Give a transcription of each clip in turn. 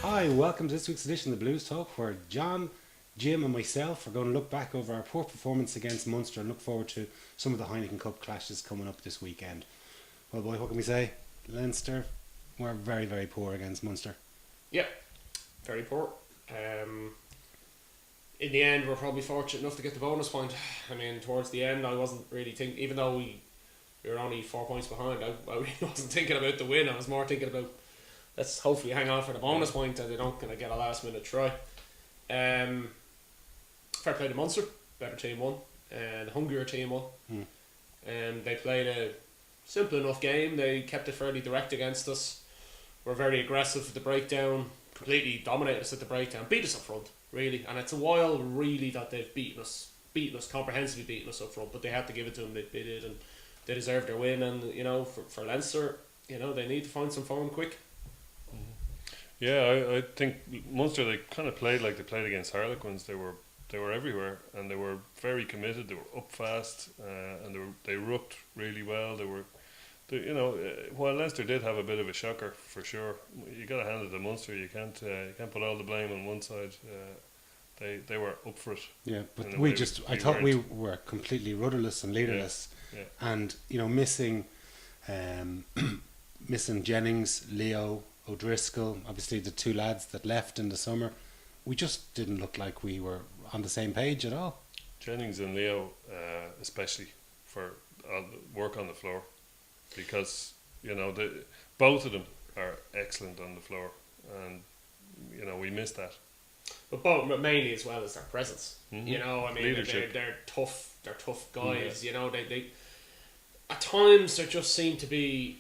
Hi, welcome to this week's edition of the Blues Talk, where John, Jim, and myself are going to look back over our poor performance against Munster and look forward to some of the Heineken Cup clashes coming up this weekend. Well, boy, what can we say? Leinster were very, very poor against Munster. Yep, very poor. In the end, we're probably fortunate enough to get the bonus point. I mean, towards the end, I wasn't really thinking, even though we were only 4 points behind, I really wasn't thinking about the win. I was more thinking about, let's hopefully hang on for the bonus point and they don't kind of get a last minute try. Fair play to Munster, better team won, and the hungrier team won. They played a simple enough game. They kept it fairly direct against us, were very aggressive at the breakdown, completely dominated us at the breakdown, beat us up front, really. And it's a while really that they've beaten us, comprehensively beaten us up front, but they had to give it to them. They did, and they deserved their win. And for Leinster, they need to find some form quick. Yeah, I think Munster, they kind of played like they played against Harlequins. They were everywhere, and they were very committed. They were up fast, and they rucked really well. While Leinster did have a bit of a shocker for sure, you got to hand it to Munster. You can't put all the blame on one side. They were up for it. Yeah, but I thought weren't. we were completely rudderless and leaderless, and missing Jennings, Leo, O'Driscoll, obviously the two lads that left in the summer. We just didn't look like we were on the same page at all. Jennings and Leo, especially for work on the floor, because both of them are excellent on the floor, and we missed that. But mainly as well as their presence. Mm-hmm. Leadership. They're tough. They're tough guys. Yeah. They at times there just seemed to be.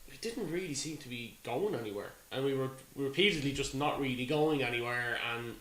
We didn't really seem to be going anywhere, and we were repeatedly just not really going anywhere. And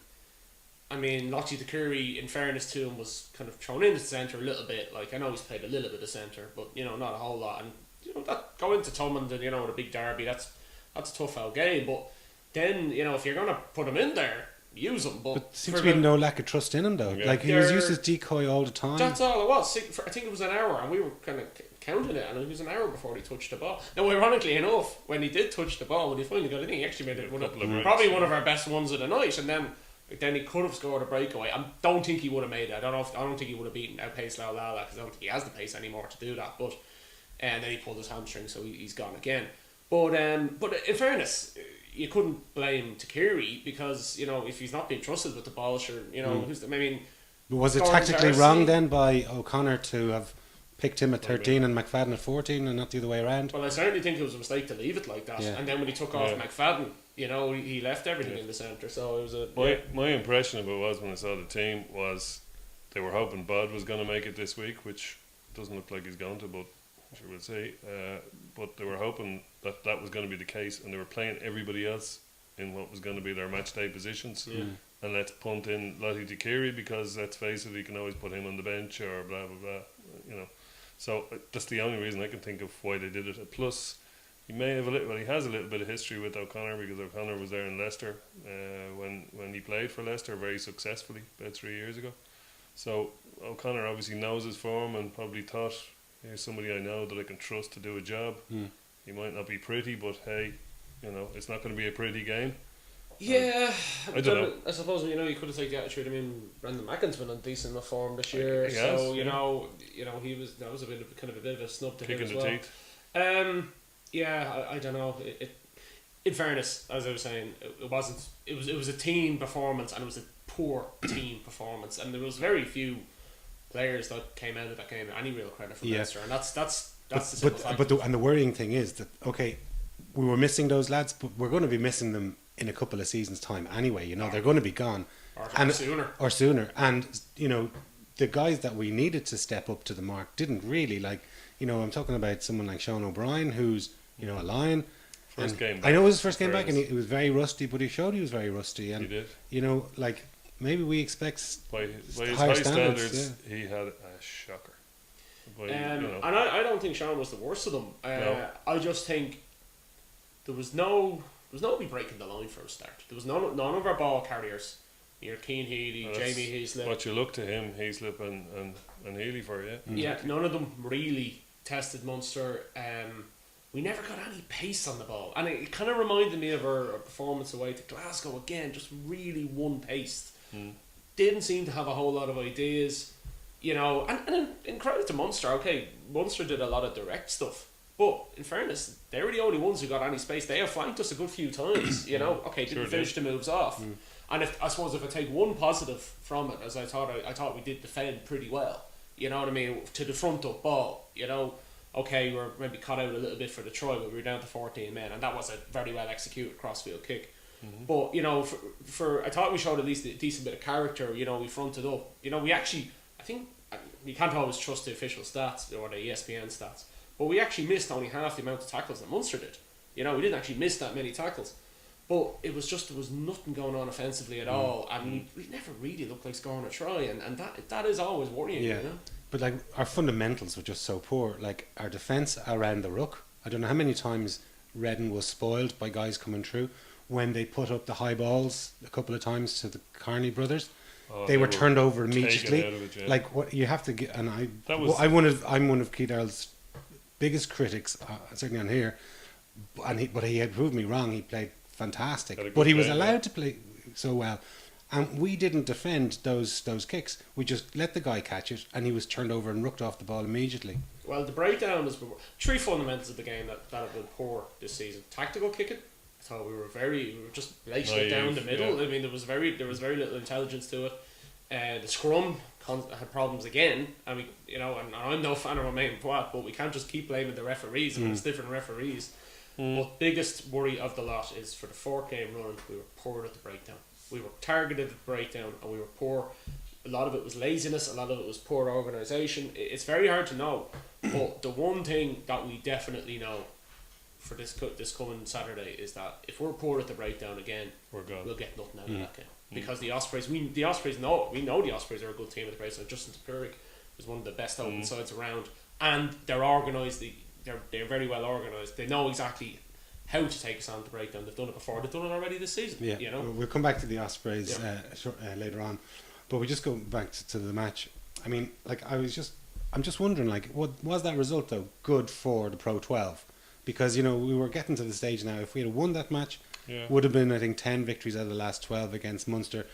I mean, Lockie Curry, in fairness to him, was kind of thrown into the centre a little bit. Like, I know he's played a little bit of centre, but not a whole lot. And that going to Thomond and the big derby, that's a tough out game. But then if you're gonna put him in there, use him. But seems to be no lack of trust in him though. Yeah. Like, he was used as decoy all the time. That's all it was. I think it was an hour, and we were kind of counting it, and it was an hour before he touched the ball. Now, ironically enough, when he did touch the ball, when he finally got it, I think he actually made it probably one of our best ones of the night. And then he could have scored a breakaway. I don't think he would have made it. I don't think he would have outpaced Laulala, because I don't think he has the pace anymore to do that. But and then he pulled his hamstring, so he's gone again. But in fairness, you couldn't blame Takiri, because if he's not being trusted with the ball, sure, was it tactically wrong then by O'Connor to have picked him at 13 and McFadden at 14 and not the other way around? Well, I certainly think it was a mistake to leave it like that. Yeah. And then when he took off McFadden, he left everything in the centre. So it was my impression of it was, when I saw the team, was they were hoping Bod was going to make it this week, which doesn't look like he's going to, but I'm sure we'll see. But they were hoping that was going to be the case, and they were playing everybody else in what was going to be their match day positions. Yeah. And let's punt in Lottie Takiri, because let's face it, you can always put him on the bench or blah blah blah. So that's the only reason I can think of why they did it. Plus, he has a little bit of history with O'Connor, because O'Connor was there in Leicester when he played for Leicester very successfully about 3 years ago. So O'Connor obviously knows his form and probably thought, here's somebody I know that I can trust to do a job. He might not be pretty, but hey, it's not going to be a pretty game. Yeah, I don't know. I suppose you could have taken the attitude. I mean, Brendan Mackin's been in decent enough form this year, he that was a bit of a snub to kick him in as the well. teeth. I don't know. In fairness, as I was saying, it wasn't. It was a team performance, and it was a poor team performance, and there was very few players that came out of that game any real credit for Leinster, and that's the simple fact. But the worrying thing is that we were missing those lads, but we're going to be missing them in a couple of seasons' time anyway. They're going to be gone, or sooner. And the guys that we needed to step up to the mark didn't really. I'm talking about someone like Sean O'Brien, who's a Lion. First game back. I know it was his first game back, and he was very rusty, but he showed he was very rusty. And he did. Maybe we expect by his higher high standards, yeah. he had a shocker. And I don't think Sean was the worst of them. No. I just think there was nobody breaking the line for a start. There was none of our ball carriers. Your Keane Healy, Jamie Heaslip. But you look to him, Heaslip and Healy for, yeah. Yeah, none of them really tested Munster. we never got any pace on the ball, and it kind of reminded me of our performance away to Glasgow again, just really one-paced. Didn't seem to have a whole lot of ideas, you know. And in credit to Munster, okay, Munster did a lot of direct stuff, but in fairness, they were the only ones who got any space. They have flanked us a good few times, you know. Okay, didn't finish the moves off. And if I take one positive from it, as I thought we did defend pretty well. You know what I mean? To the front up ball, you know. Okay, we were maybe cut out a little bit for the try, but we were down to 14 men, and that was a very well executed crossfield kick. But you know, for I thought we showed at least a decent bit of character. You know, we fronted up. You know, we actually, I think you can't always trust the official stats or the ESPN stats, but we actually missed only half the amount of tackles that Munster did. You know, we didn't actually miss that many tackles. But it was just, there was nothing going on offensively at all, and we never really looked like scoring a try, and that is always worrying. Yeah. You know? But like our fundamentals were just so poor. Like our defence around the ruck. I don't know how many times Redden was spoiled by guys coming through when they put up the high balls a couple of times to the Carney brothers. They were turned over immediately. Like what you have to get, and I'm one of Keith Earl's biggest critics, certainly on here. But he had proved me wrong. He played fantastic, but he was allowed to play so well. And we didn't defend those kicks. We just let the guy catch it, and he was turned over and rucked off the ball immediately. Well, the breakdown is three fundamentals of the game that have been poor this season. Tactical kicking. I thought we were just blatantly Naive, down the middle. yeah. I mean, there was very little intelligence to it. The scrum had problems again, and and I'm no fan of Romain Poit, but we can't just keep blaming the referees and it's different referees. But biggest worry of the lot is for the 4-game run, we were poor at the breakdown. We were targeted at the breakdown, and we were poor. A lot of it was laziness, a lot of it was poor organisation. It's very hard to know, but the one thing that we definitely know for this coming Saturday is that if we're poor at the breakdown again, we'll get nothing out of that game. Because the Ospreys, we know the Ospreys are a good team at the breakdown. Justin Tupurik is one of the best open sides around, and they're organised. They're very well organised. They know exactly how to take us on to breakdown. They've done it before. They've done it already this season. Yeah, you know. We'll come back to the Ospreys later on, but we just go back to the match. I mean, like I'm just wondering, like, what was that result though good for the Pro 12? Because we were getting to the stage now. If we had won that match, would have been I think 10 victories out of the last 12 against Munster.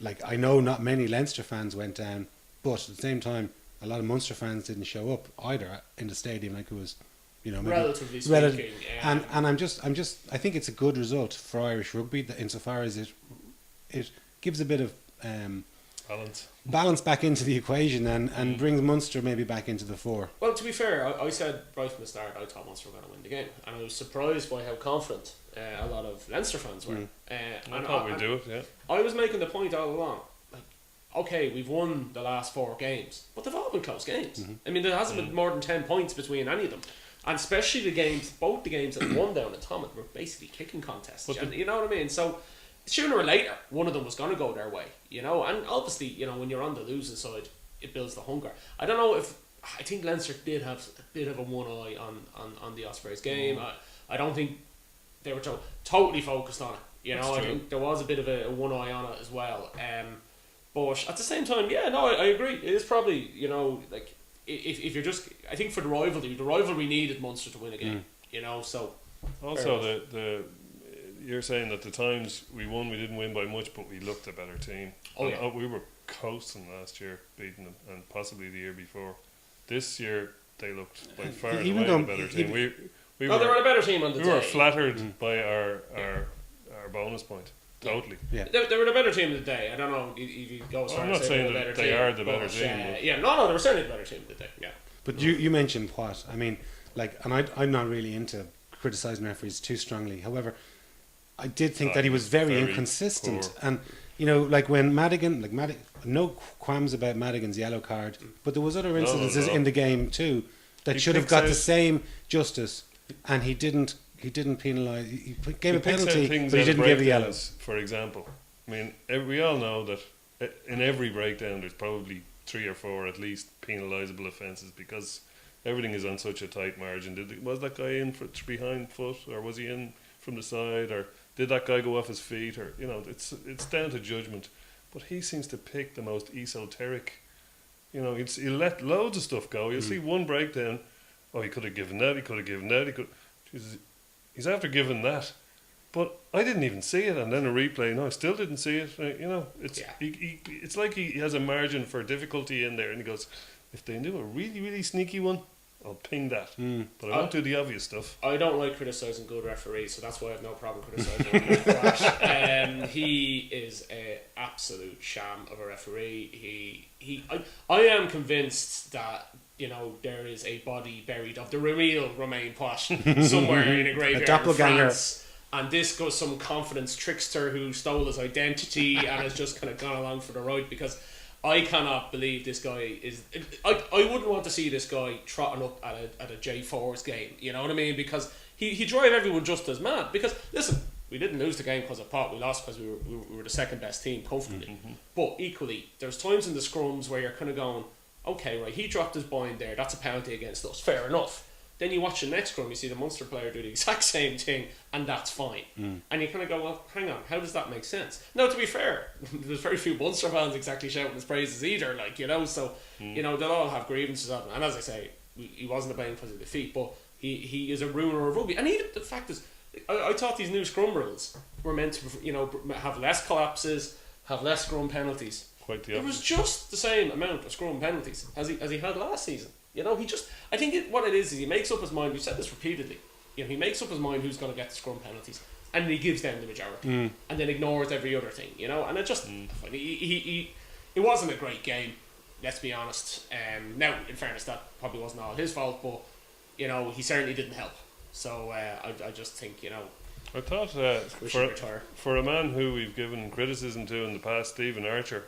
Like I know not many Leinster fans went down, but at the same time, a lot of Munster fans didn't show up either in the stadium. Like it was. Relatively speaking, and I think it's a good result for Irish rugby insofar as it gives a bit of balance back into the equation and brings Munster maybe back into the fore. Well, to be fair, I said right from the start I thought Munster were going to win the game, and I was surprised by how confident a lot of Leinster fans were. I thought we'd do it. Yeah, I was making the point all along. Like, okay, we've won the last 4 games, but they've all been close games. I mean, there hasn't been more than 10 points between any of them. And especially both the games that won down at Thomond were basically kicking contests. You know what I mean? So sooner or later, one of them was going to go their way. And obviously, when you're on the losing side, it builds the hunger. I don't know I think Leinster did have a bit of a one eye on the Ospreys game. I don't think they were totally focused on it. I think there was a bit of a one eye on it as well. But at the same time, I agree. It is probably, like, if you're just, I think for the rivalry needed Munster to win a game, so. Also, you're saying that the times we won, we didn't win by much, but we looked a better team. We were coasting last year, beating them, and possibly the year before. This year, they looked by far and away a better team. They were a better team on the day. We were flattered by our bonus point. Totally. Yeah. They were the better team of the day. I don't know if you go as far as saying that they are the better team. They were certainly the better team of the day. Yeah. But you mentioned what I mean, like, and I'm not really into criticising referees too strongly. However, I did think that he was very inconsistent, poor. And like when Madigan, no qualms about Madigan's yellow card, but there was other incidences in the game too that should have got the same justice, and he didn't. He didn't penalise. He gave a penalty, but he didn't give the yellows. For example, I mean, we all know that in every breakdown there's probably 3 or 4 at least penalisable offences because everything is on such a tight margin. Was that guy in behind foot, or was he in from the side, or did that guy go off his feet, or it's down to judgment. But he seems to pick the most esoteric. He'll let loads of stuff go. You'll see one breakdown. Oh, he could have given that. He could have given that. He could. he's after giving that. But I didn't even see it, and then a replay. No, I still didn't see it. It's it's like he has a margin for difficulty in there, and he goes, if they do a really, really sneaky one, I'll ping that. But I won't do the obvious stuff. I don't like criticising good referees, so that's why I have no problem criticising him. He is an absolute sham of a referee. I am convinced that there is a body buried of the real Romain Poitras somewhere in a graveyard in France. And this goes some confidence trickster who stole his identity and has just kind of gone along for the ride, because I cannot believe this guy is. I wouldn't want to see this guy trotting up at a J4's game. You know what I mean? Because he drive everyone just as mad. Because listen, we didn't lose the game because of pot. We lost because we were the second best team comfortably. But equally, there's times in the scrums where you're kind of going, okay, right, he dropped his bind there. That's a penalty against us. Fair enough. Then you watch the next scrum, you see the Munster player do the exact same thing, and that's fine. And you kind of go, well, hang on, how does that make sense? Now, to be fair, there's very few Munster fans exactly shouting his praises either, so they'll all have grievances of him. And as I say, he wasn't to blame because of defeat, but he is a ruiner of rugby. And the fact is, I thought these new scrum rules were meant to have less collapses, have less scrum penalties. Quite the opposite. It was just the same amount of scrum penalties as he had last season. I think what it is he makes up his mind. We've said this repeatedly. He makes up his mind who's going to get the scrum penalties, and he gives them the majority, and then ignores every other thing. And it just it wasn't a great game. Let's be honest. Now, in fairness, that probably wasn't all his fault, but he certainly didn't help. So I just think I thought for a man who we've given criticism to in the past, Stephen Archer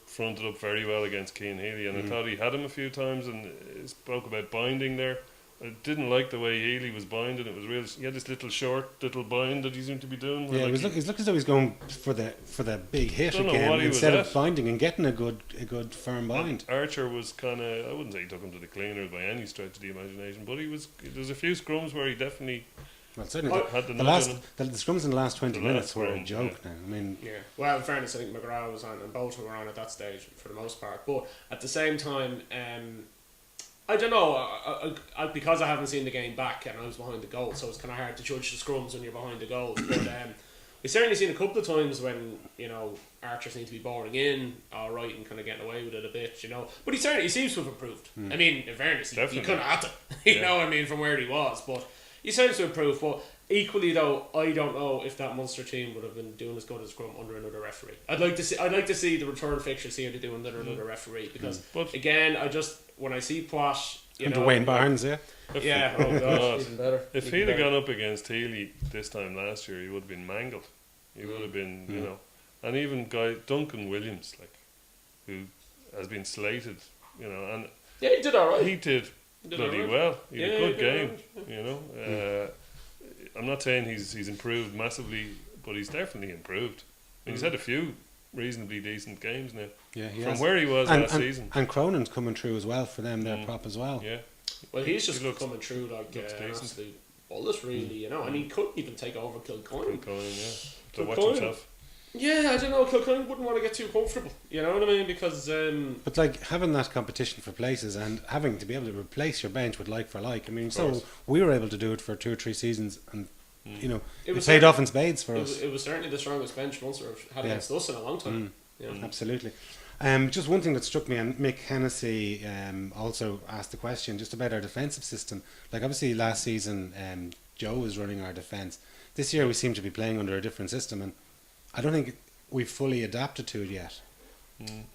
fronted up very well against Cian Healy, and I thought he had him a few times, and he spoke about binding there. I didn't like the way Healy was binding. It was real. He had this little bind that he seemed to be doing. Yeah, it looked as though he was going for the big hit again instead of binding and getting a good firm bind. And Archer was kind of, I wouldn't say he took him to the cleaners by any stretch of the imagination, but there's a few scrums where he definitely. Well, certainly the scrums in the last 20 minutes were a joke now. I mean, well, in fairness, I think McGrath was on, and both were on at that stage for the most part. But at the same time, I don't know. I because I haven't seen the game back and I was behind the goal, so it's kind of hard to judge the scrums when you're behind the goal. But we've certainly seen a couple of times when Archer seems to be boring in all right and kind of getting away with it a bit, But he seems to have improved. I mean, in fairness, he couldn't have it, from where he was, but. He seems to improve, but equally though, I don't know if that Munster team would have been doing as good as scrum under another referee. I'd like to see the return fixture see him to do under another referee, because again, when I see Posh, under Wayne Barnes, oh gosh, even better. If he'd have gone up against Healy this time last year, he would have been mangled. He would have been, and even guy Duncan Williams, who has been slated, and he did all right. He did. Bloody well. He had a good game, I'm not saying he's improved massively, but he's definitely improved. I mean, he's had a few reasonably decent games now. Yeah, from where he was last season. And Cronin's coming through as well for them. Their prop as well. Yeah. Well, he's just coming through like absolute bullet, really. And he couldn't even take over Kilcoyne. To watch himself. Yeah, I don't know. Kilcoyne wouldn't want to get too comfortable. You know what I mean? Because but having that competition for places and having to be able to replace your bench with like for like. I mean, so we were able to do it for 2 or 3 seasons, and it paid off in spades for us. It was certainly the strongest bench Munster have had against us in a long time. Absolutely. Just one thing that struck me, and Mick Hennessy also asked the question just about our defensive system. Obviously last season Joe was running our defence. This year we seem to be playing under a different system, and I don't think we've fully adapted to it yet.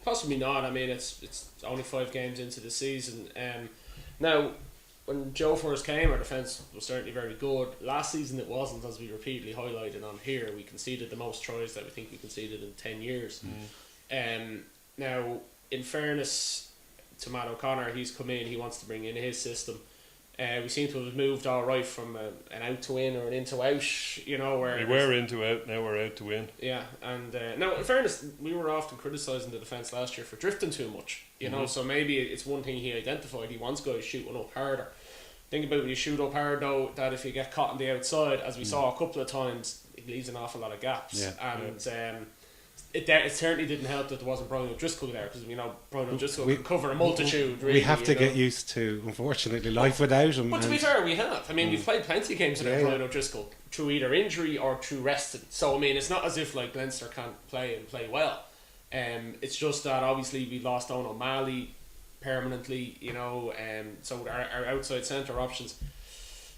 Possibly not. I mean, it's only 5 games into the season. Now, when Joe first came, our defence was certainly very good. Last season it wasn't, as we repeatedly highlighted on here. We conceded the most tries that we think we conceded in 10 years. Now, in fairness to Matt O'Connor, he's come in, he wants to bring in his system. We seem to have moved all right from an out to in or an in to out, where we were in to out, now we're out to win. Yeah, and now in fairness, we were often criticising the defence last year for drifting too much, so maybe it's one thing he identified. He wants guys shooting up harder. Think about when you shoot up hard though, that if you get caught on the outside, as we saw a couple of times, it leaves an awful lot of gaps. it certainly didn't help that there wasn't Brian O'Driscoll there, because Brian O'Driscoll can cover a multitude. Really, we have to get used to, unfortunately, life without him. But to be fair, we have. I mean, we've played plenty of games without Brian O'Driscoll through either injury or through resting. So I mean, it's not as if like Leinster can't play and play well. It's just that obviously we lost Owen O'Malley permanently. So our outside centre options,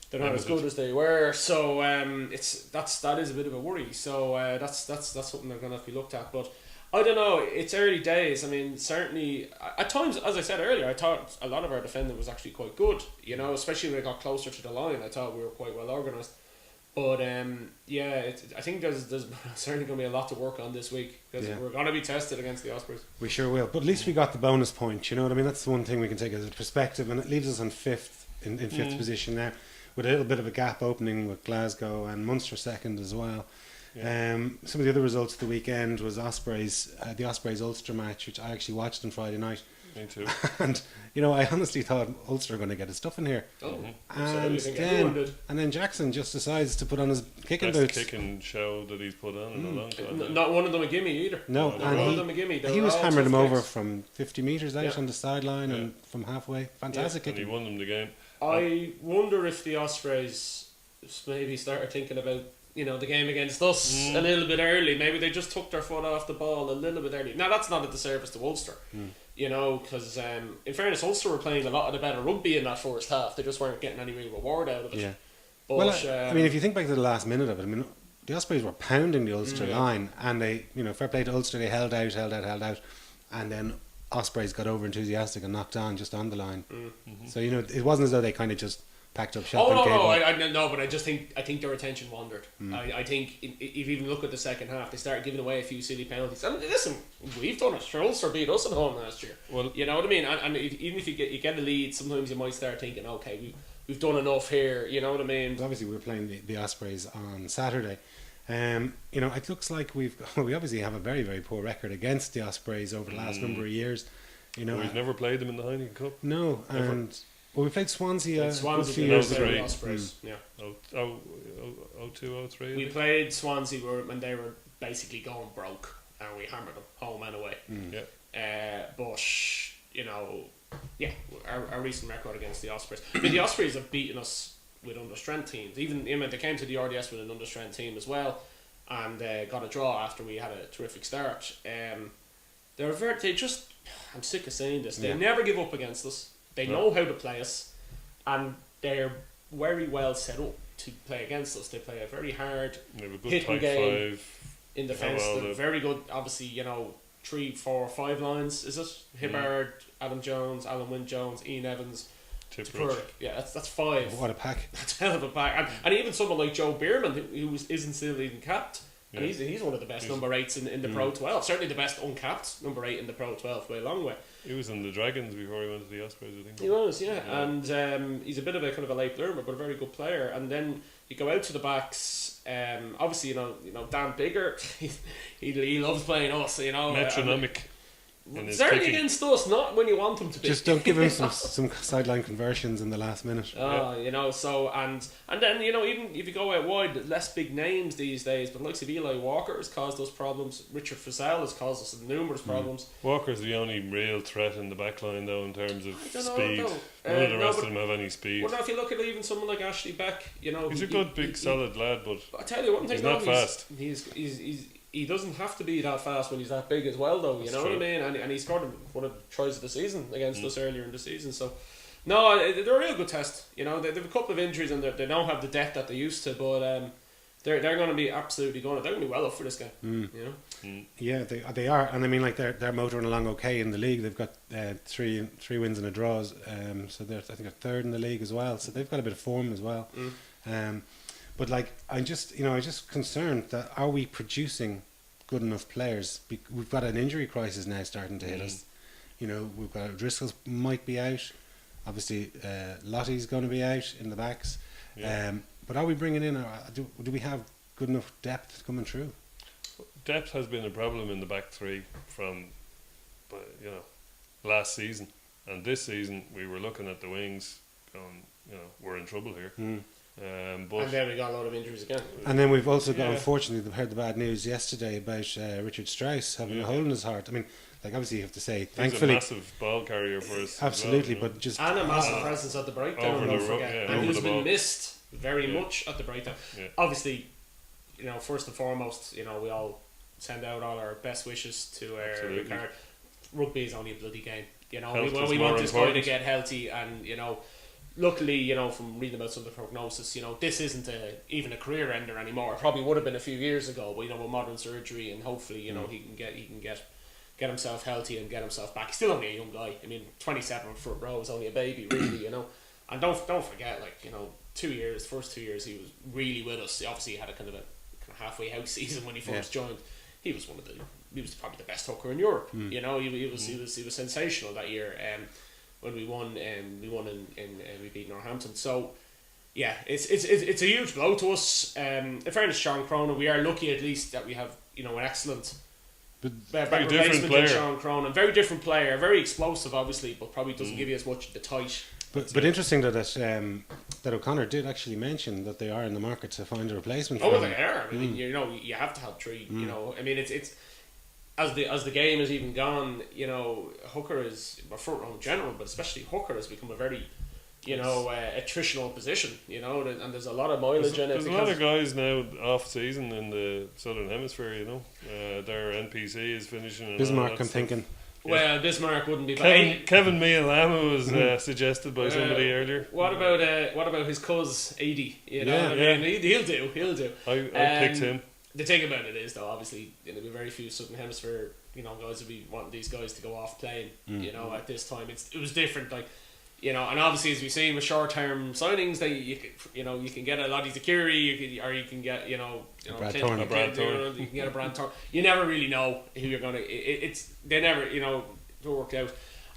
they're not as good as they were. So that is a bit of a worry. So that's something they're going to have to be looked at. But I don't know. It's early days. I mean, certainly at times, as I said earlier, I thought a lot of our defending was actually quite good. Especially when it got closer to the line, I thought we were quite well organised. But I think there's certainly going to be a lot to work on this week, because we're going to be tested against the Ospreys. We sure will. But at least we got the bonus point. You know what I mean? That's the one thing we can take as a perspective, and it leaves us on fifth in fifth position now, with a little bit of a gap opening with Glasgow and Munster second as well. Yeah. Some of the other results of the weekend was the Ospreys Ulster match, which I actually watched on Friday night. Me too. And I honestly thought Ulster were going to get his stuff in here. And then Jackson just decides to put on his kicking boots. Best kicking show that he's put on in a long time. Not one of them a gimme either. No, not one of them a gimme. He was hammering them over from 50 metres out on the sideline and from halfway. Fantastic kicking. And he won them the game. I wonder if the Ospreys maybe started thinking about the game against us a little bit early. Maybe they just took their foot off the ball a little bit early. Now that's not a disservice to Ulster, because in fairness, Ulster were playing a lot of the better rugby in that first half. They just weren't getting any real reward out of it. Yeah. But, I mean, if you think back to the last minute of it, I mean, the Ospreys were pounding the Ulster line, and they, fair play to Ulster, they held out, and then Ospreys got over enthusiastic and knocked on just on the line. So it wasn't as though they kind of just packed up shop. But I think their attention wandered. I think if you even look at the second half, they started giving away a few silly penalties. And listen, we've done it. Ulster beat us at home last year. Well, you know what I mean. And even if you get a lead, sometimes you might start thinking, okay, we've done enough here. You know what I mean. Obviously, we were playing the Ospreys on Saturday. It looks like we obviously have a very, very poor record against the Ospreys over the last number of years. We've never played them in the Heineken Cup. No, and we played Swansea a few years ago. Ospreys. 02-03. We played Swansea when they were basically going broke, and we hammered them home and away. Our recent record against the Ospreys. I mean, the Ospreys have beaten us with under-strength teams. Even they came to the RDS with an under-strength team as well, and got a draw after we had a terrific start. I'm sick of saying this. They never give up against us. They know how to play us, and they're very well set up to play against us. They play a very hard hitting game in defence. They're very good. Obviously, 3, 4, 5 lines. Is it Hibbard, Adam Jones, Alan Wynne-Jones, Ian Evans, Tipuric? Yeah, that's 5. What a pack! That's a hell of a pack. And even someone like Joe Bierman, who isn't still even capped. And he's one of the best number 8s in the Pro 12. Certainly the best uncapped number 8 in the Pro 12 by a long way. He was in the Dragons before he went to the Ospreys, I think. He was, and he's a bit of a kind of a late bloomer, but a very good player. And then you go out to the backs. Obviously, Dan Bigger, he loves playing us. Metronomic. Certainly against us, not when you want him to be. Just don't give him some sideline conversions in the last minute. So and then even if you go out wide, less big names these days, but like Eli Walker has caused us problems. Richard Frizzell has caused us numerous problems. Walker's the only real threat in the back line though in terms of speed. None of the rest of them have any speed. Well, now if you look at even someone like Ashley Beck, he's a good big solid lad, but I tell you one thing, he's not fast. He doesn't have to be that fast when he's that big as well, though. What I mean? And he scored one of the tries of the season against us earlier in the season. So, no, they're a real good test. They have a couple of injuries and they don't have the depth that they used to. But they're going to be absolutely going to be well up for this game. Yeah, they are, and I mean, like they're motoring along okay in the league. They've got 3 wins and a draw. So they're I think third in the league as well. So they've got a bit of form as well. But like I'm just concerned that are we producing good enough players? We've got an injury crisis now starting to hit us. We've got Driscoll's might be out. Obviously, Lottie's going to be out in the backs. But are we bringing in? Do we have good enough depth coming through? Depth has been a problem in the back 3 from, last season, and this season we were looking at the wings, going, we're in trouble here. But and then we got a lot of injuries again. And then we've also got, unfortunately, heard the bad news yesterday about Richard Strauss having a hole in his heart. I mean, like, obviously you have to say, thankfully, he's a massive ball carrier for us. Absolutely, as well, but just and a massive presence at the breakdown. Don't forget, and who's been missed very much at the breakdown. Yeah. Obviously, first and foremost, we all send out all our best wishes to Ricard. Rugby is only a bloody game. We want this guy to get healthy, and luckily, from reading about some of the prognosis, this isn't even a career ender anymore. It probably would have been a few years ago, but with modern surgery, and hopefully, he can get himself healthy and get himself back. He's still only a young guy. I mean, 27 front row is only a baby, really, And don't forget, first 2 years he was really with us. He obviously had a kind of halfway out season when he first joined. He was probably the best hooker in Europe. He was sensational that year. When we won, we beat Northampton. So yeah, it's a huge blow to us. In fairness, Sean Cronin, we are lucky at least that we have an excellent very different player. Sean Cronin, very different player, very explosive, obviously, but probably doesn't give you as much the tight. But interesting that O'Connor did actually mention that they are in the market to find a replacement. Oh, they are. I mean, you have to have three. I mean, it's as the game has even gone. Hooker is front row in general, but especially hooker has become a very attritional position. And there's a lot of mileage in it. There's a lot of guys now off season in the Southern Hemisphere. Their NPC is finishing. Bismarck, I'm thinking. Well, Bismarck wouldn't be bad. Kevin Mialamu was suggested by somebody earlier. What about his cuz Edie? He'll do. I picked him. The thing about it is, though, obviously, there'll be very few Southern Hemisphere, guys will be wanting these guys to go off playing. At this time, it was different. And obviously, as we've seen with short-term signings, that you can get a Lottie Zakiri, you can get Brad Thorne. You can get a Brad Thorne. You never really know who you're gonna. They never work out.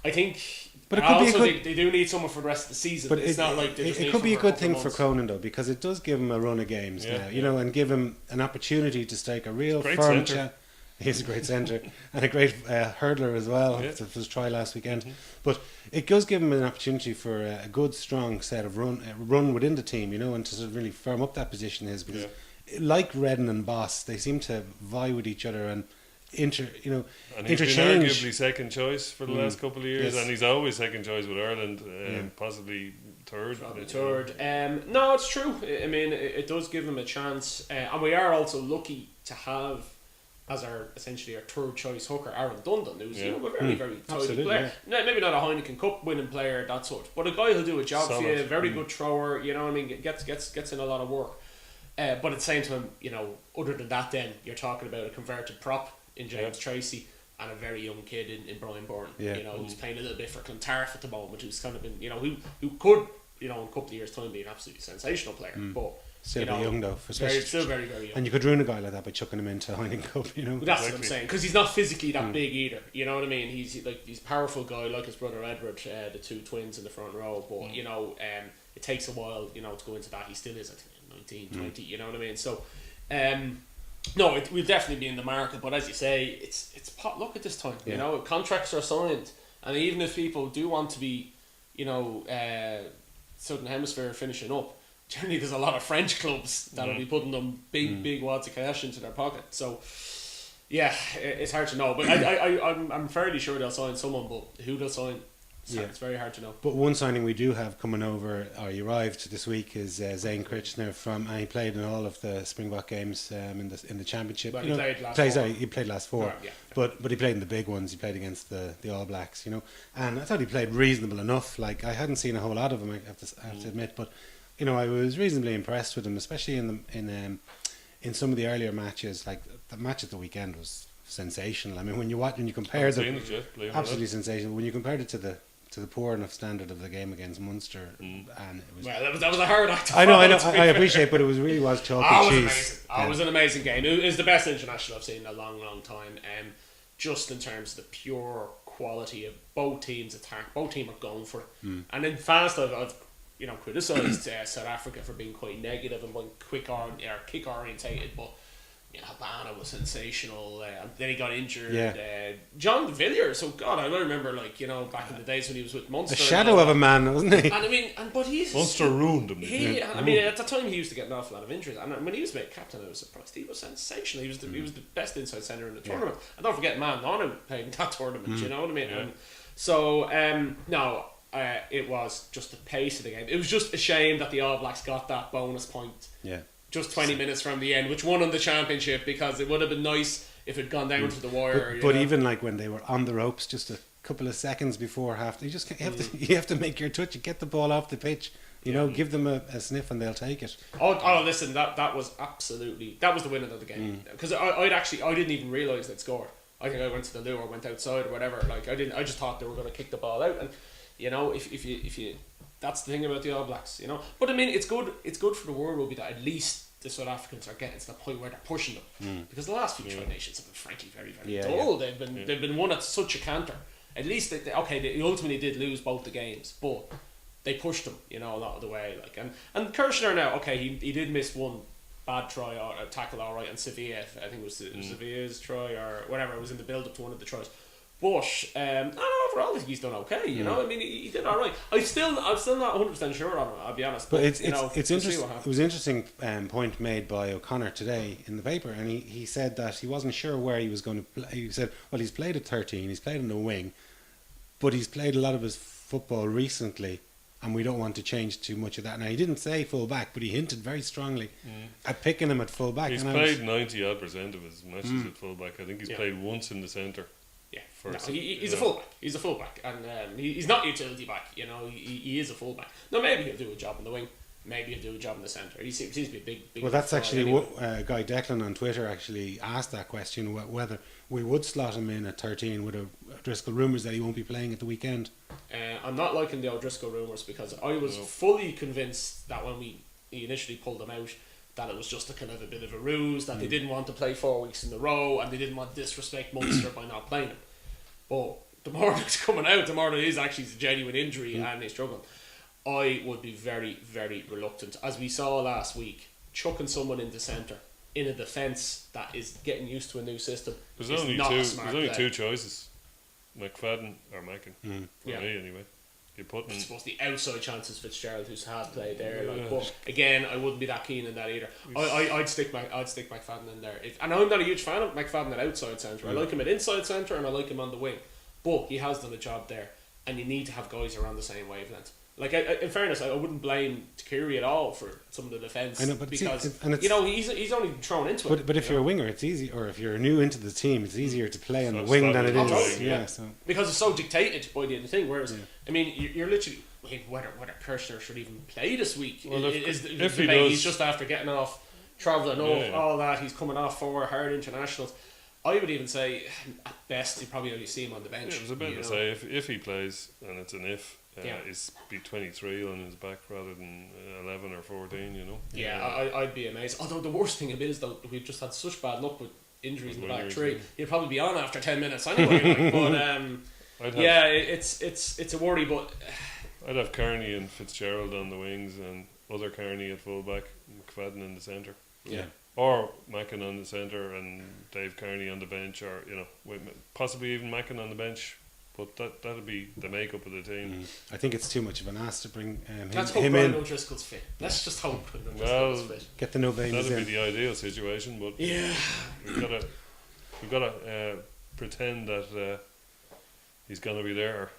I think. But it could be they do need someone for the rest of the season. But it's not like it could be a good thing for Cronin, though, because it does give him a run of games now, and give him an opportunity to stake a real firm chance. He's a great centre and a great hurdler as well. For his try last weekend, but it does give him an opportunity for a good, strong set of run within the team, and to sort of really firm up that position. Because like Redden and Boss, they seem to vie with each other and and he's interchange. been arguably second choice for the last couple of years, and he's always second choice with Ireland, possibly third. Probably third. No, it's true. I mean, it does give him a chance, and we are also lucky to have as essentially our third choice hooker, Aaron Dundon, who's a very tidy player. Yeah. Maybe not a Heineken Cup winning player, that sort, but a guy who'll do a job for you. Very good thrower. Gets in a lot of work. But at the same time, other than that, then you're talking about a converted prop in James Tracy and a very young kid in Brian Byrne. Who's playing a little bit for Clontarf at the moment. Who's kind of been, who could, in a couple of years' time, be an absolutely sensational player. But still very young though, still very, very young. And you could ruin a guy like that by chucking him into Heineken Cup, That's what I'm saying, because he's not physically that big either. You know what I mean? He's a powerful guy like his brother Edward, the two twins in the front row. But it takes a while, to go into that. He still is, I think, 19, 20. You know what I mean? So, no, we'll definitely be in the market. But as you say, it's pot luck at this time. Contracts are signed, and even if people do want to be, Southern Hemisphere finishing up, generally there's a lot of French clubs that'll be putting them big wads of cash into their pocket. So yeah, it's hard to know, but I'm fairly sure they'll sign someone, but who they'll sign, it's very hard to know. But one signing we do have coming over, or he arrived this week, is Zane Kirchner and he played in all of the Springbok games in the championship. Well, he played last four. But he played in the big ones. He played against the All Blacks, and I thought he played reasonable enough. Like, I hadn't seen a whole lot of him, I have to admit, but I was reasonably impressed with him, especially in some of the earlier matches. Like, the match at the weekend was sensational. I mean, when you compare absolutely sensational. When you compared it to the poor enough standard of the game against Munster, and it was that was a hard act. I know. I appreciate, but it was chalk and cheese. It was an amazing game. It was the best international I've seen in a long time. Just in terms of the pure quality of both teams' attack, both teams are going for it. And in fast, I've criticised South Africa for being quite negative and being kick orientated, but Habana was sensational. Then he got injured. Yeah. John Villiers, so God, I remember back in the days when he was with Munster. A shadow of a man, wasn't he? And I mean, but he's Munster ruined him. I mean, at the time he used to get an awful lot of injuries, and when he was made captain, I was surprised. He was sensational. He was the best inside centre in the tournament. And don't forget, Man Nonu playing that tournament. You know what I mean? Yeah. So no. It was just the pace of the game. It was just a shame that the All Blacks got that bonus point. Yeah. Just 20 minutes from the end, which won on the championship, because it would have been nice if it had gone down to the wire. But even when they were on the ropes, just a couple of seconds before half, you just you have to make your touch. You get the ball off the pitch. Give them a sniff and they'll take it. Oh, listen, that was absolutely, that was the winner of the game, because I didn't even realise they'd scored. I think I went to the loo or went outside or whatever. I just thought they were going to kick the ball out, and if you that's the thing about the All Blacks, But I mean, it's good for the World Rugby that at least the South Africans are getting to the point where they're pushing them, because the last few Tri Nations have been frankly very, very dull. They've been won at such a canter. At least they ultimately did lose both the games, but they pushed them, a lot of the way. And Kirshner now, he did miss one bad try or a tackle, all right, and Sevilla, I think it was Sevilla's try or whatever. It was in the build up to one of the tries. But overall, I think he's done okay. I mean, he did all right. I'm still not 100% sure on him, I'll be honest. But it's interesting. It was an interesting point made by O'Connor today in the paper, and he said that he wasn't sure where he was going to play. He said, well, he's played at 13, he's played on the wing, but he's played a lot of his football recently, and we don't want to change too much of that. Now, he didn't say full back, but he hinted very strongly at picking him at full back. He's played 90% of his matches at full back. I think he's played once in the centre. Yeah, he's a fullback. He's a fullback, and he's not a utility back. He is a fullback. No, maybe he'll do a job in the wing. Maybe he'll do a job in the centre. He seems to be a big. Well, that's actually what Guy Declan on Twitter actually asked that question, whether we would slot him in at 13 with O'Driscoll rumours that he won't be playing at the weekend. I'm not liking the O'Driscoll rumours, because I was fully convinced that when he initially pulled him out, that it was just a bit of a ruse, that they didn't want to play 4 weeks in a row, and they didn't want to disrespect Munster by not playing him. But the more it's coming out, the more it is actually a genuine injury and he's struggling. I would be very, very reluctant, as we saw last week, chucking someone into centre in a defence that is getting used to a new system. There's only two choices, McFadden or Mackin. For me, anyway. I suppose the outside chances Fitzgerald, who's had played there, but again, I wouldn't be that keen in that either. I'd stick McFadden in there, and I'm not a huge fan of McFadden at outside centre. I like him at inside centre, and I like him on the wing, but he has done a job there, and you need to have guys around the same wavelength. In fairness, I wouldn't blame Takiri at all for some of the defence. I know, but because he's only thrown into it. But if you're a winger, it's easy, or if you're new into the team, it's easier to play on the wing than it is. So. Because it's so dictated by the other thing. Whereas, I mean, you're literally whether Kirshner should even play this week. Well, if he's just after getting off, travelling all that. He's coming off 4 hard internationals. I would even say, at best, you probably only see him on the bench. Yeah, it was a bit to say if he plays, and it's an if. Is be 23 on his back rather than 11 or 14, I'd be amazed. Although the worst thing is, though, we've just had such bad luck with injuries in the back three. You'd probably be on after 10 minutes anyway. It's a worry. But I'd have Kearney and Fitzgerald on the wings, and other Kearney at full back, McFadden in the centre. Yeah. Or Mackin on the centre and Dave Kearney on the bench, or possibly even Mackin on the bench. But that'd be the makeup of the team. I think it's too much of an ask to bring Let's hope Brian O'Driscoll's fit. Let's just hope Brian O'Driscoll's fit. Get the no-babies in. That'd be the ideal situation, but we've got to pretend that he's going to be there.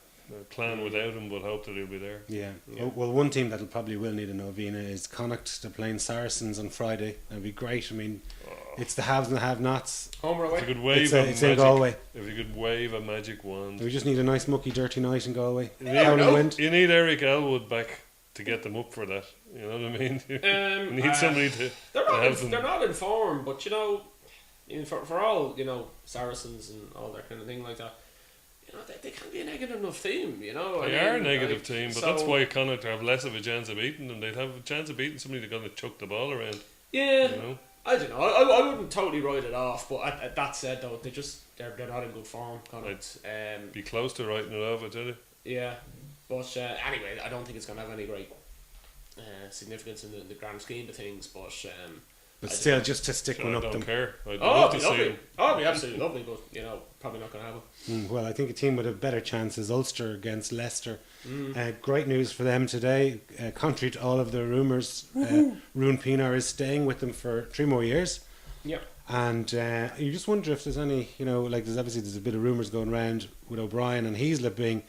Plan without him, but hope that he'll be there. Yeah. Well, one team that probably will need a novena is Connacht. They're playing Saracens on Friday. That'd be great. I mean, it's the haves and the have-nots. Home or away? It's in Galway. If you could wave a magic wand. We just need a nice mucky dirty night in Galway. You need Eric Elwood back to get them up for that. You know what I mean? You need somebody to help them. They're not in form, but for all Saracens and all that kind of thing like that. They can be a negative enough team, They are a negative team, but that's why Connacht have less of a chance of beating them. They'd have a chance of beating somebody that's going to chuck the ball around. Yeah, I don't know. I wouldn't totally write it off, but at that said, though, they're not in good form. Connacht. Be close to writing it off, I tell you. Yeah, but anyway, I don't think it's going to have any great significance in the grand scheme of things. But But still, just to stick one I up don't them. care. I'd Oh, love it'd to be see lovely. him. Oh, it'd be absolutely lovely, but you know, probably not going to happen. Well, I think a team with a better chance is Ulster against Leicester. Great news for them today. Contrary to all of the rumours, Ruan Pienaar is staying with them for 3 more years. Yeah. And you just wonder if there's any, like there's a bit of rumours going around with O'Brien and Heaslip being,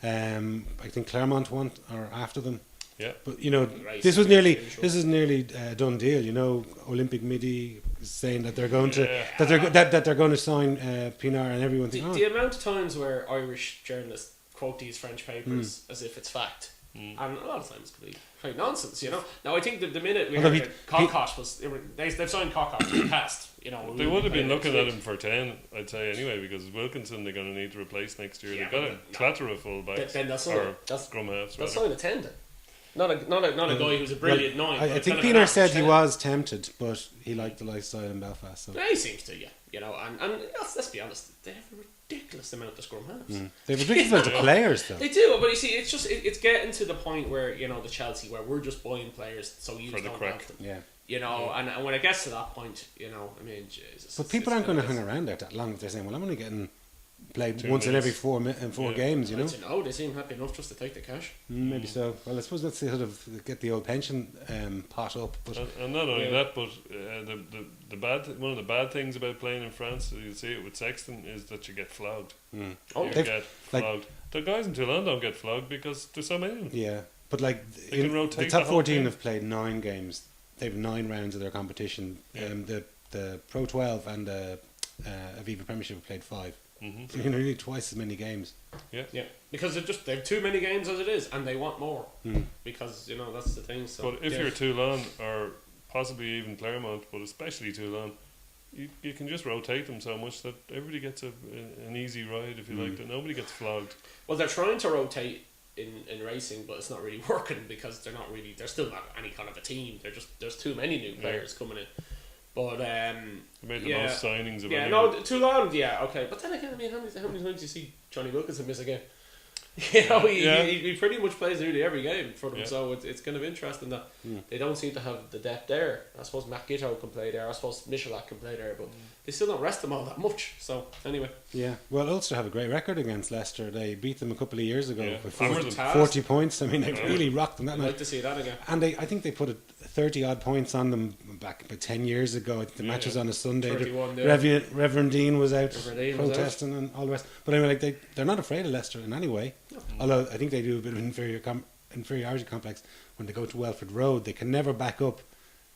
I think Claremont are after them. Yeah. But Right. this is nearly a done deal. Olympic Midi is saying that they're going to that they're going to sign Pienaar, and everyone thinks, The amount of times where Irish journalists quote these French papers as if it's fact, and a lot of times it could be quite nonsense. Now I think that the minute we heard that Cockott was, they've signed Cockott to the cast. They would have been looking at him for 10, I'd say, anyway, because Wilkinson they're going to need to replace next year. They've got a Clatterer full back. Then that's scrum halves. That's sign a 10 then. Not a guy who's a brilliant 9. I think Pienaar said he was tempted, but he liked the lifestyle in Belfast. So. He seems to, and let's be honest, they have a ridiculous amount of scrum halves. They have a ridiculous amount of players, though. They do, but you see, it's getting to the point where the Chelsea, where we're just buying players so you don't have them. Yeah. And when it gets to that point, I mean, Jesus. But people aren't going to hang around there that long if they're saying, well, I'm only getting played once in every 4 games, I don't know, they seem happy enough just to take the cash. Maybe so. Well, I suppose that's sort of get the old pension pot up. But and not only that, but one of the bad things about playing in France, you see it with Sexton, is that you get flogged. You get flogged. The guys in Toulon don't get flogged because there's so many of them. Yeah, but like can rotate the top the whole 14 team. have played 9 games. They've 9 rounds of their competition. The Pro 12 and the Aviva Premiership have played 5. So you need twice as many games. Yeah, because they have too many games as it is, and they want more because that's the thing. So, but if you're Toulon or possibly even Claremont, but especially Toulon, you can just rotate them so much that everybody gets an easy ride, if you like. That nobody gets flogged. Well, they're trying to rotate in racing, but it's not really working because they're still not any kind of a team. There's too many new players coming in. But they made the most signings of anyone. Toulon, okay. But then again, I mean, how many times do you see Johnny Wilkinson miss a game? He pretty much plays nearly every game for them. So it's kind of interesting that they don't seem to have the depth there. I suppose Matt Gitto can play there. I suppose Michalak can play there, but they still don't rest them all that much. So anyway, well, Ulster have a great record against Leicester. They beat them a couple of years ago with 40 40 points. I mean, they really rocked them that I'd night. like to see that again. And I think they put 30 odd points on them back about 10 years ago. I think the match was on a Sunday. 31, Reverend Dean was out protesting and all the rest. But anyway, they're not afraid of Leicester in any way. Although I think they do a bit of inferiority complex when they go to Welford Road. They can never back up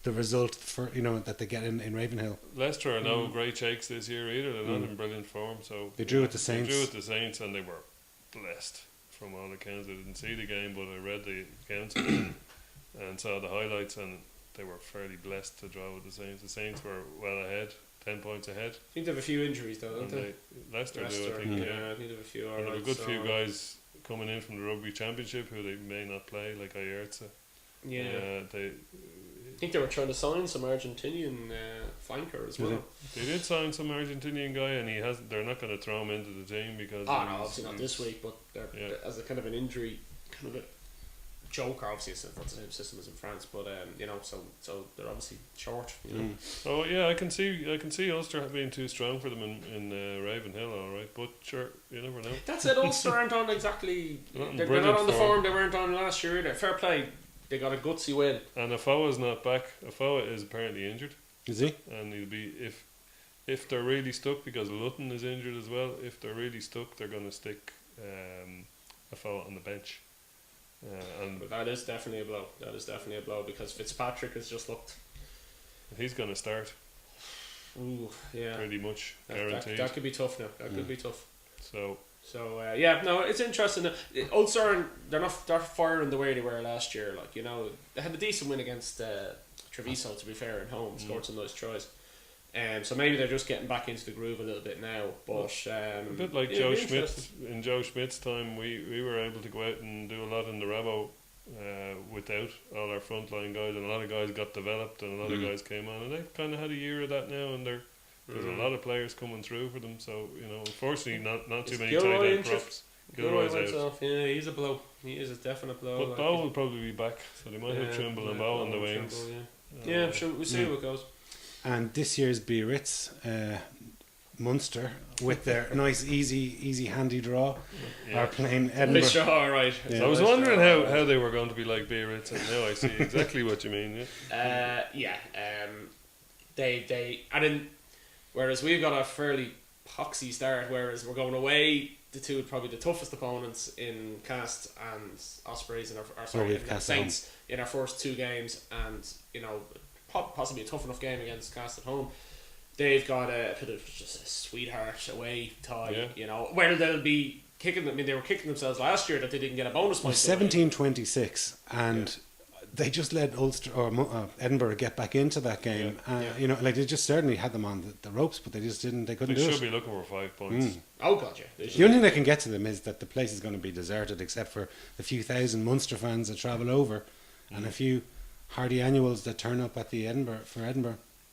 the result for that they get in Ravenhill. Leicester are no great shakes this year either. They're not in brilliant form. So they drew with the Saints. They drew with the Saints, and they were blessed from all accounts. I didn't see the game, but I read the accounts and saw the highlights, and they were fairly blessed to draw with the Saints. The Saints were well ahead, 10 points ahead. I think they have a few injuries though, don't they? Leicester do, I think. I think they have a few. And they have a good few guys coming in from the Rugby Championship who they may not play, like Ayerza. I think they were trying to sign some Argentinian flanker as well. They did sign some Argentinian guy, and they're not going to throw him into the team because. No, obviously not this week, but they're as a kind of an injury, kind of a joker. Obviously, it's not the same system as in France, but so they're obviously short. Oh yeah, I can see Ulster being too strong for them in Ravenhill, all right. But sure, you never know. That's it. Ulster aren't on exactly. They're not on the form they weren't on last year either. Fair play. They got a gutsy win. And Afoa's not back. Afoa is apparently injured. Is he? And he'll be if they're really stuck, because Lutton is injured as well. If they're really stuck, they're going to stick Afoa on the bench. But that is definitely a blow. Because Fitzpatrick has just looked. He's going to start. Ooh, yeah. Pretty much guaranteed. That could be tough now. That could be tough. So it's interesting. Ulster, they're firing the way they were last year. They had a decent win against Treviso, to be fair, at home. Scored some nice tries. So maybe they're just getting back into the groove a little bit now. But a bit like Joe Schmidt. In Joe Schmidt's time, we were able to go out and do a lot in the Rabo without all our frontline guys, and a lot of guys got developed, and a lot of guys came on, and they've kind of had a year of that now, and there's a lot of players coming through for them. So unfortunately, not too many tight end props. Gilroy's went out. off. Yeah, he's a blow. He is a definite blow. But like, Bow will probably be back, so they might have Trimble and Bow on the wings. Trimble, yeah, sure. We'll see how it goes. And this year's Biarritz, Munster, with their nice, easy, handy draw, are playing Edinburgh. Sure, all right. Yeah. So I was wondering how they were going to be like Biarritz, and now I see exactly what you mean. Yeah. They and then, whereas we've got a fairly poxy start, whereas we're going away. The two probably the toughest opponents in Cast and Ospreys in our Saints in our first two games, and possibly a tough enough game against Cast at home. They've got a bit of just a sweetheart away tie, where they'll be kicking. I mean, they were kicking themselves last year that they didn't get a bonus point. 17-26, and they just let Ulster or Edinburgh get back into that game. They just certainly had them on the ropes, but they just didn't. They couldn't do it. They should be looking for 5 points. Oh God, yeah. The only thing that can get to them is that the place is going to be deserted, except for the few thousand Munster fans that travel over, and a few hardy annuals that turn up at the Edinburgh.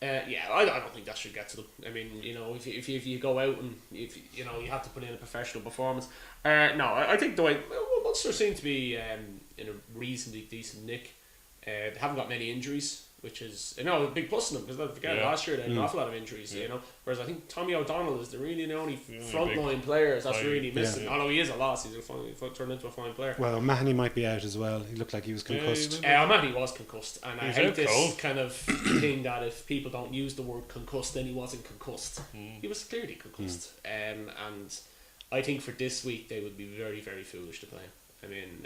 I don't think that should get to them. I mean, if you go out and you have to put in a professional performance. I think the way Munster seem to be in a reasonably decent nick. They haven't got many injuries, which is a big plus in them, because last year they had an awful lot of injuries. Whereas I think Tommy O'Donnell is really the only frontline player that's really missing. Although he is a loss, he's turned into a fine player. Well, O'Mahony might be out as well. He looked like he was concussed. O'Mahony was concussed, and I hate this kind of thing that if people don't use the word concussed, then he wasn't concussed. He was clearly concussed, and I think for this week they would be very, very foolish to play him. I mean,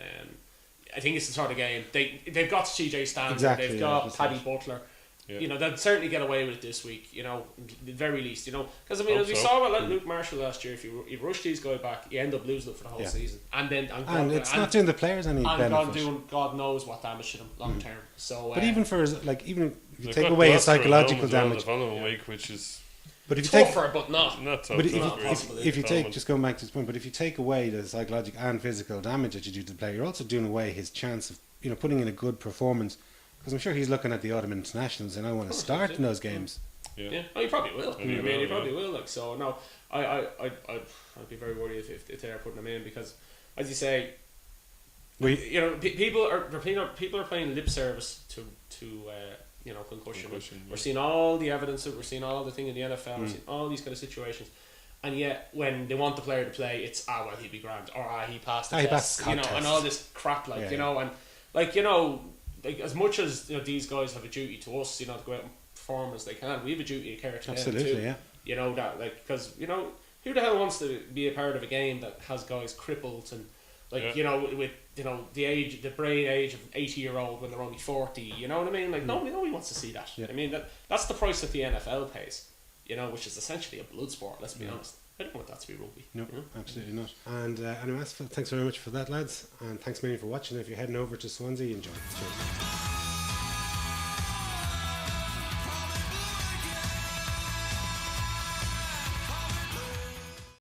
I think it's the sort of game they've got CJ Stanley, they've got Paddy Butler. They'll certainly get away with it this week. At the very least, because as we saw with Luke Marshall last year, if you rush these guys back, you end up losing it for the whole season, and it's not doing the players any benefit. And doing God knows what damage to them long term. So, but even if you take away his psychological damage, the following week, which is. But if you tougher, but not tough. But if you take, just going back to this point, but if you take away the psychological and physical damage that you do to the player, you're also doing away his chance of putting in a good performance, because I'm sure he's looking at the autumn internationals and I want to start in those games. Yeah. Oh, you probably will. You probably will. So no, I'd be very worried if they're putting them in, because, as you say, people are playing lip service to concussion. We're seeing all the evidence, we're seeing all the thing in the NFL, we're seeing all these kind of situations, and yet when they want the player to play, it's he'll be grand, or he passed the test, and all this crap, and as much as these guys have a duty to us, to go out and perform as they can, we have a duty to care to them too. Because who the hell wants to be a part of a game that has guys crippled and with the brain age of 80-year-old when they're only 40, you know what I mean? Nobody wants to see that. I mean, that's the price that the NFL pays, which is essentially a blood sport, let's be honest. I don't want that to be rugby. No, absolutely not. And anyway, thanks very much for that, lads, and thanks a million for watching. If you're heading over to Swansea, enjoy. Cheers.